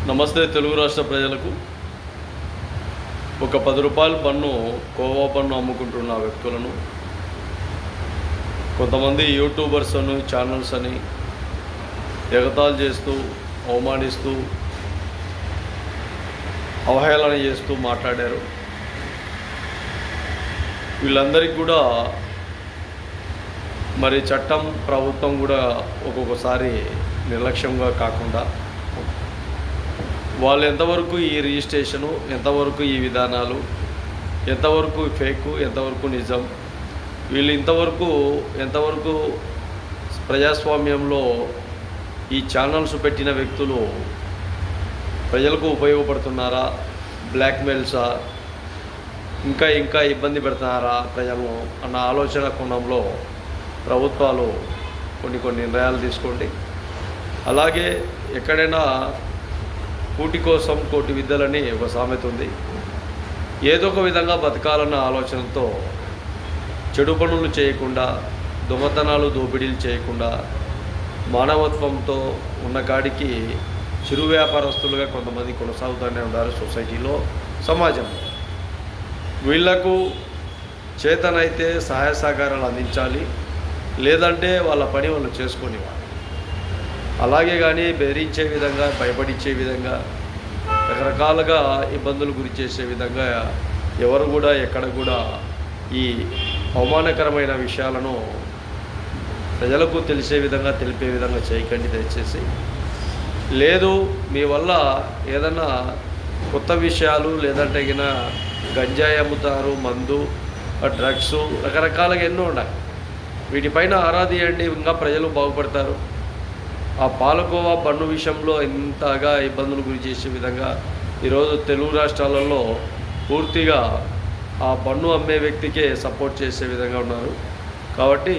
నమస్తే తెలుగు రాష్ట్ర ప్రజలకు. ఒక 10 రూపాయల బన్ను, కోవా బన్ను అమ్ముకుంటున్న వ్యక్తులను కొంతమంది యూట్యూబర్స్ అని, ఛానల్స్ అని ఎగతాళి చేస్తూ, అవమానిస్తూ, అవహేళన చేస్తూ మాట్లాడారు. వీళ్ళందరికీ కూడా మరి చట్టం, ప్రభుత్వం కూడా ఒక్కొక్కసారి నిర్లక్ష్యంగా కాకుండా వాళ్ళు ఎంతవరకు ఈ రిజిస్ట్రేషను, ఎంతవరకు ఈ విధానాలు, ఎంతవరకు ఫేకు, ఎంతవరకు నిజం, వీళ్ళు ఎంతవరకు ప్రజాస్వామ్యంలో ఈ ఛానల్స్ పెట్టిన వ్యక్తులు ప్రజలకు ఉపయోగపడుతున్నారా, బ్లాక్మెయిల్సా, ఇంకా ఇబ్బంది పెడుతున్నారా ప్రజలు అన్న ఆలోచన కోణంలో ప్రభుత్వాలు కొన్ని నిర్ణయాలు తీసుకోండి. అలాగే ఎక్కడైనా కూటి కోసం కోటి విద్యలని ఒక సామెత ఉంది. ఏదో ఒక విధంగా బతకాలన్న ఆలోచనతో చెడు పనులు చేయకుండా, దొంగతనాలు, దోపిడీలు చేయకుండా, మానవత్వంతో ఉన్న కాడికి చిరు వ్యాపారస్తులుగా కొంతమంది కొనసాగుతూనే ఉన్నారు సొసైటీలో, సమాజంలో. వీళ్లకు చేతనైతే సహాయ సహకారాలు అందించాలి, లేదంటే వాళ్ళ పని వాళ్ళు చేసుకునేవాళ్ళు. అలాగే కానీ బెదిరించే విధంగా, భయపడించే విధంగా, రకరకాలుగా ఇబ్బందులు గురి చేసే విధంగా ఎవరు కూడా ఎక్కడ కూడా ఈ అవమానకరమైన విషయాలను ప్రజలకు తెలిసే విధంగా, తెలిపే విధంగా చేయకండి దయచేసి. లేదు మీ వల్ల ఏదన్నా కొత్త విషయాలు, లేదంటే గిన గంజాయి అమ్ముతారు, మందు, డ్రగ్స్, రకరకాలుగా ఎన్నో ఉన్నాయి. వీటిపైన ఆరా తీయండి, ఇంకా ప్రజలు బాగుపడతారు. ఆ పాలకోవా బన్ను విషయంలో ఎంతగా ఇబ్బందులు గురి చేసే విధంగా ఈరోజు తెలుగు రాష్ట్రాలలో పూర్తిగా ఆ బన్ను అమ్మే వ్యక్తికే సపోర్ట్ చేసే విధంగా ఉన్నారు. కాబట్టి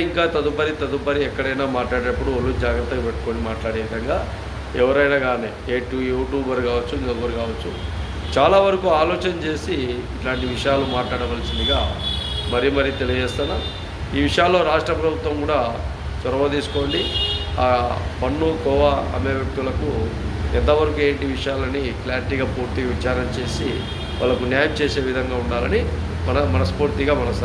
ఇంకా తదుపరి ఎక్కడైనా మాట్లాడేటప్పుడు వాళ్ళు జాగ్రత్తగా పెట్టుకొని మాట్లాడే విధంగా ఎవరైనా కానీ యూట్యూబర్ కావచ్చు, ఇంకొకరు కావచ్చు, చాలా వరకు ఆలోచన చేసి ఇట్లాంటి విషయాలు మాట్లాడవలసిందిగా మరీ తెలియజేస్తాను. ఈ విషయాల్లో రాష్ట్ర ప్రభుత్వం కూడా చొరవ తీసుకోండి. ఆ బన్ను, కోవా అమ్మే వ్యక్తులకు ఎంతవరకు ఏంటి విషయాలని క్లారిటీగా పూర్తిగా విచారణ చేసి వాళ్ళకు న్యాయం చేసే విధంగా ఉండాలని మనస్ఫూర్తిగా